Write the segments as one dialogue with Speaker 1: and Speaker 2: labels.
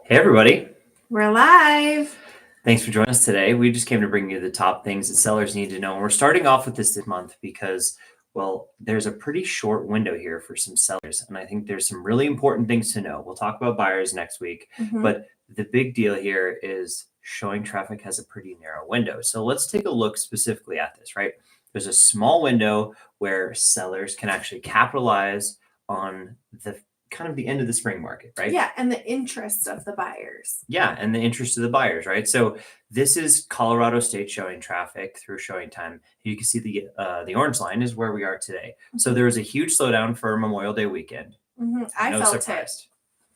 Speaker 1: Hey, everybody.
Speaker 2: We're live.
Speaker 1: Thanks for joining us today. We just came to bring you the top things that sellers need to know. And we're starting off with this month because, well, there's a pretty short window here for some sellers. And I think there's some really important things to know. We'll talk about buyers next week. But the big deal here is showing traffic has a pretty narrow window. So let's take a look specifically at this, right? There's a small window where sellers can actually capitalize on the kind of the end of the spring market, right?
Speaker 2: Yeah, and the interest of the buyers.
Speaker 1: Yeah, and the interest of the buyers, right? So this is Colorado State showing traffic through showing time. You can see the orange line is where we are today. So there was a huge slowdown for Memorial Day weekend.
Speaker 2: I
Speaker 1: No
Speaker 2: felt
Speaker 1: surprise.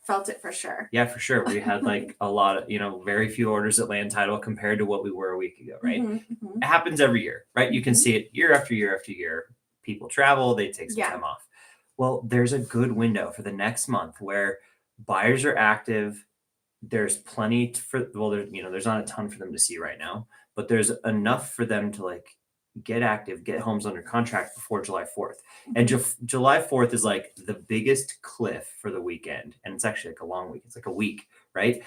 Speaker 2: Felt it for sure.
Speaker 1: Yeah, for sure. We had like a lot of, very few orders at land title compared to what we were a week ago, right? It happens every year, right? You can see it year after year after year. People travel, they take some time off. Well, there's a good window for the next month where buyers are active. There's plenty there's not a ton for them to see right now, but there's enough for them to like get active, get homes under contract before July 4th. And July 4th is like the biggest cliff for the weekend. And it's actually like a long week. It's like a week, right?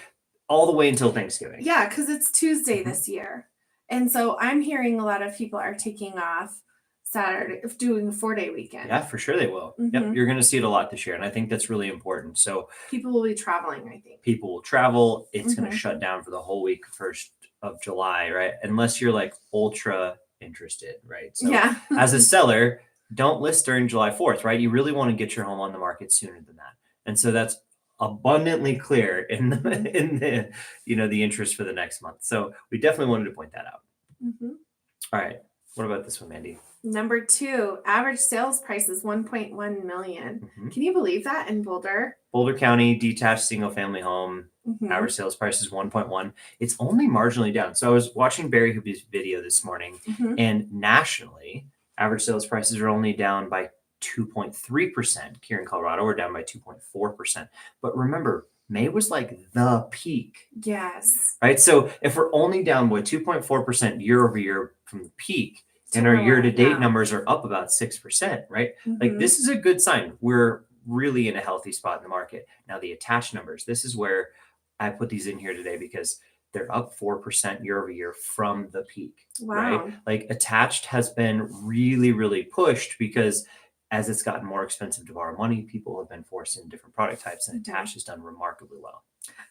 Speaker 1: All the way until Thanksgiving.
Speaker 2: Yeah, because it's Tuesday this year. And so I'm hearing a lot of people are taking off Saturday, doing a 4-day weekend.
Speaker 1: Yeah, for sure they will. Yep, you're going to see it a lot this year. And I think that's really important. So
Speaker 2: people will be traveling, I think.
Speaker 1: People will travel. It's going to shut down for the whole week, 1st of July, right? Unless you're like ultra interested, right? So as a seller, don't list during July 4th, right? You really want to get your home on the market sooner than that. And so that's abundantly clear in the the interest for the next month. So we definitely wanted to point that out. All right. What about this one, Mandy?
Speaker 2: Number 2, average sales price is $1.1 million. Can you believe that in Boulder?
Speaker 1: Boulder County, detached single family home, average sales price is 1.1. It's only marginally down. So I was watching Barry Hoopy's video this morning, and nationally, average sales prices are only down by 2.3%. Here in Colorado, we're down by 2.4%. But remember, May was like the peak.
Speaker 2: Yes.
Speaker 1: Right? So if we're only down by 2.4% year over year from the peak, and our year-to-date numbers are up about 6%, right? Like this is a good sign. We're really in a healthy spot in the market. Now the attached numbers, this is where I put these in here today because they're up 4% year over year from the peak, right? Like attached has been really, really pushed because as it's gotten more expensive to borrow money, people have been forced into different product types, and attached has done remarkably well.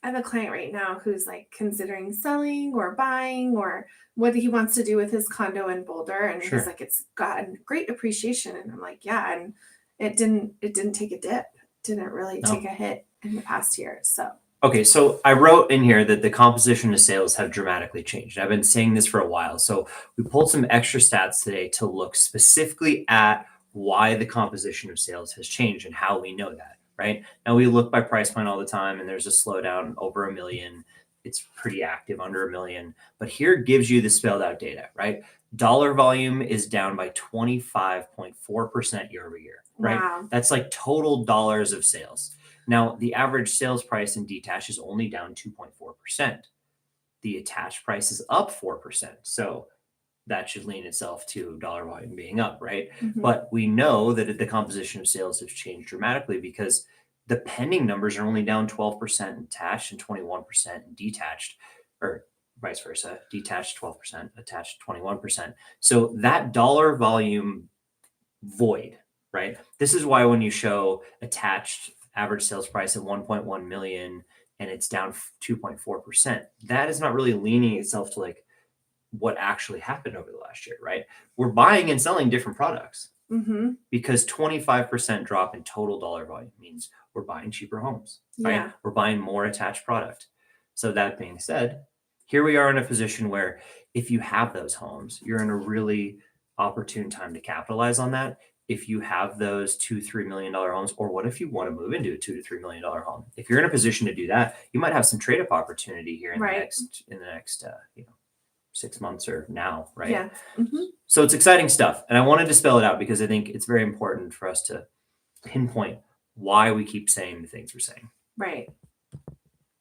Speaker 2: I have a client right now who's like considering selling or buying or what he wants to do with his condo in Boulder. And he's like, it's gotten great appreciation. And I'm like, yeah. And it didn't take a dip. Didn't really take a hit in the past year. So.
Speaker 1: Okay. So I wrote in here that the composition of sales have dramatically changed. I've been saying this for a while. So we pulled some extra stats today to look specifically at why the composition of sales has changed and how we know that. Right now, we look by price point all the time, and there's a slowdown over $1 million. It's pretty active under $1 million, but here gives you the spelled out data, right? Dollar volume is down by 25.4% year over year, right?
Speaker 2: Wow.
Speaker 1: That's like total dollars of sales. Now, the average sales price in detached is only down 2.4%. The attached price is up 4%. So that should lean itself to dollar volume being up, right? But we know that the composition of sales has changed dramatically because the pending numbers are only down 12% in attached and 21% in detached, or vice versa, detached 12%, attached 21%. So that dollar volume void, right? This is why when you show attached average sales price at 1.1 million and it's down 2.4%, that is not really leaning itself to like what actually happened over the last year, right? We're buying and selling different products because 25% drop in total dollar volume means we're buying cheaper homes, right? We're buying more attached product. So that being said, here we are in a position where if you have those homes, you're in a really opportune time to capitalize on that. If you have those $2-3 million homes, or what if you want to move into a $2-3 million home? If you're in a position to do that, you might have some trade-up opportunity here in the next 6 months or now, right?
Speaker 2: Yeah.
Speaker 1: So it's exciting stuff. And I wanted to spell it out because I think it's very important for us to pinpoint why we keep saying the things we're saying.
Speaker 2: Right.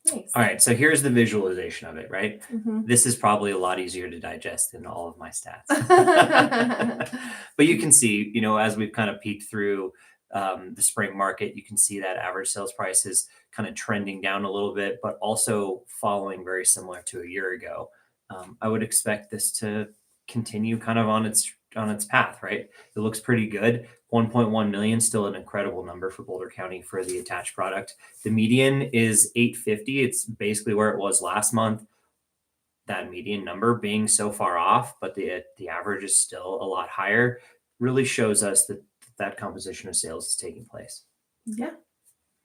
Speaker 2: Nice.
Speaker 1: All right. So here's the visualization of it, right? This is probably a lot easier to digest than all of my stats. But you can see, as we've kind of peeked through the spring market, you can see that average sales price is kind of trending down a little bit, but also following very similar to a year ago. I would expect this to continue kind of on its path, right? It looks pretty good. 1.1 million, still an incredible number for Boulder County for the attached product. The median is 850. It's basically where it was last month. That median number being so far off, but the average is still a lot higher, really shows us that composition of sales is taking place.
Speaker 2: Yeah,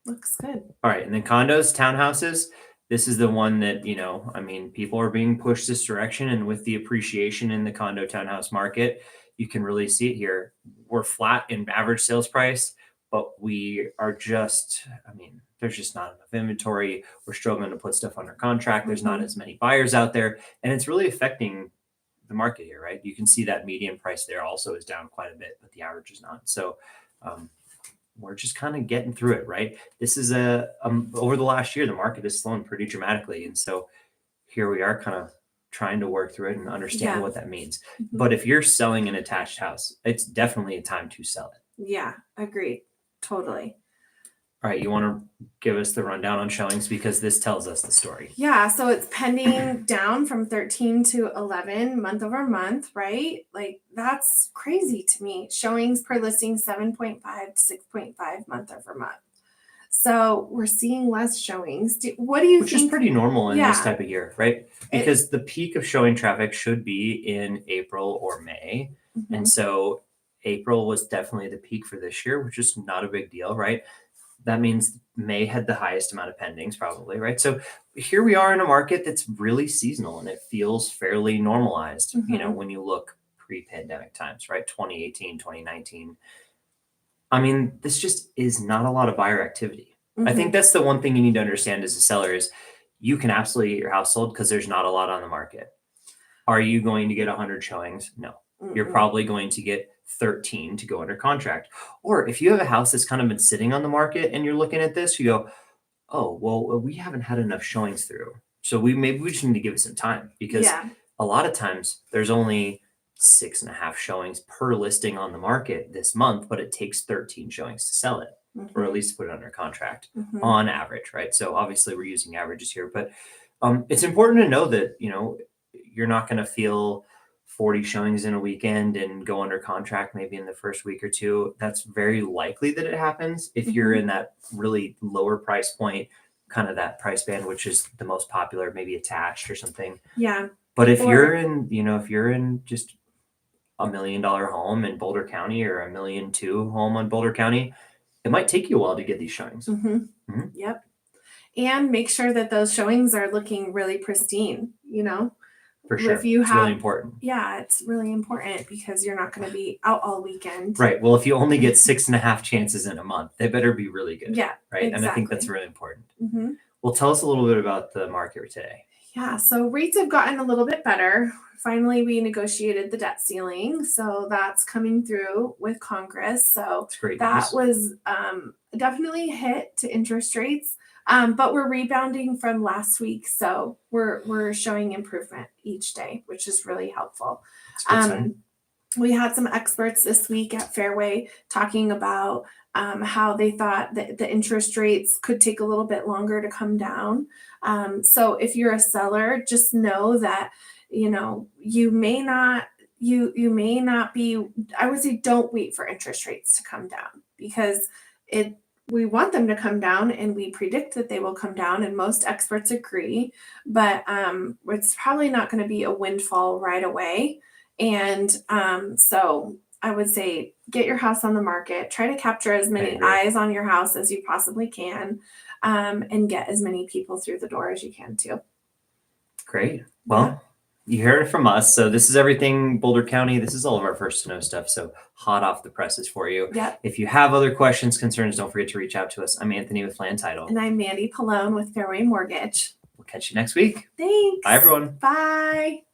Speaker 2: looks good.
Speaker 1: All right, and then condos, townhouses. This is the one that, I mean, people are being pushed this direction, and with the appreciation in the condo townhouse market, you can really see it here. We're flat in average sales price, but we are just, I mean, there's just not enough inventory. We're struggling to put stuff under contract. There's not as many buyers out there, and it's really affecting the market here, right? You can see that median price there also is down quite a bit, but the average is not. So we're just kind of getting through it, right? This is over the last year, the market has slowed pretty dramatically. And so here we are kind of trying to work through it and understand what that means. But if you're selling an attached house, it's definitely a time to sell it.
Speaker 2: Yeah, agreed. Totally.
Speaker 1: All right, you want to give us the rundown on showings because this tells us the story.
Speaker 2: Yeah, so it's pending down from 13 to 11 month over month, right? Like that's crazy to me. Showings per listing 7.5 to 6.5 month over month. So we're seeing less showings. What do you
Speaker 1: Which
Speaker 2: think?
Speaker 1: is pretty normal in this type of year, right? Because the peak of showing traffic should be in April or May. And so April was definitely the peak for this year, which is not a big deal, right? That means May had the highest amount of pendings probably, right? So here we are in a market that's really seasonal and it feels fairly normalized, when you look pre-pandemic times, right? 2018, 2019. I mean, this just is not a lot of buyer activity. I think that's the one thing you need to understand as a seller is you can absolutely get your house sold because there's not a lot on the market. Are you going to get 100 showings? No. You're probably going to get 13 to go under contract. Or if you have a house that's kind of been sitting on the market and you're looking at this, you go, oh, well, we haven't had enough showings through. So maybe we just need to give it some time because a lot of times there's only 6.5 showings per listing on the market this month, but it takes 13 showings to sell it or at least put it under contract on average, right? So obviously we're using averages here, but it's important to know that, you're not going to feel 40 showings in a weekend and go under contract maybe in the first week or two. That's very likely that it happens if you're in that really lower price point, kind of that price band, which is the most popular, maybe attached or something.
Speaker 2: Yeah.
Speaker 1: But if you're in just $1 million home in Boulder County or $1.2 million home on Boulder County, it might take you a while to get these showings.
Speaker 2: Yep. And make sure that those showings are looking really pristine,
Speaker 1: For sure.
Speaker 2: If you
Speaker 1: it's really important.
Speaker 2: Yeah, it's really important because you're not going to be out all weekend.
Speaker 1: Right. Well, if you only get 6.5 chances in a month, they better be really good.
Speaker 2: Yeah.
Speaker 1: Right.
Speaker 2: Exactly.
Speaker 1: And I think that's really important. Well, tell us a little bit about the market today.
Speaker 2: Yeah. So rates have gotten a little bit better. Finally, we negotiated the debt ceiling. So that's coming through with Congress. So
Speaker 1: It's great.
Speaker 2: That was definitely a hit to interest rates. But we're rebounding from last week. So we're showing improvement each day, which is really helpful. We had some experts this week at Fairway talking about how they thought that the interest rates could take a little bit longer to come down. So if you're a seller, just know that, you may not be, I would say don't wait for interest rates to come down because we want them to come down and we predict that they will come down and most experts agree, but it's probably not going to be a windfall right away. And so I would say get your house on the market, try to capture as many eyes on your house as you possibly can, and get as many people through the door as you can too.
Speaker 1: Great. Well, you heard it from us. So this is everything Boulder County. This is all of our First to Know stuff. So hot off the presses for you.
Speaker 2: Yep.
Speaker 1: If you have other questions, concerns, don't forget to reach out to us. I'm Anthony with Land Title.
Speaker 2: And I'm Mandy Pallone with Fairway Mortgage.
Speaker 1: We'll catch you next week.
Speaker 2: Thanks.
Speaker 1: Bye, everyone.
Speaker 2: Bye.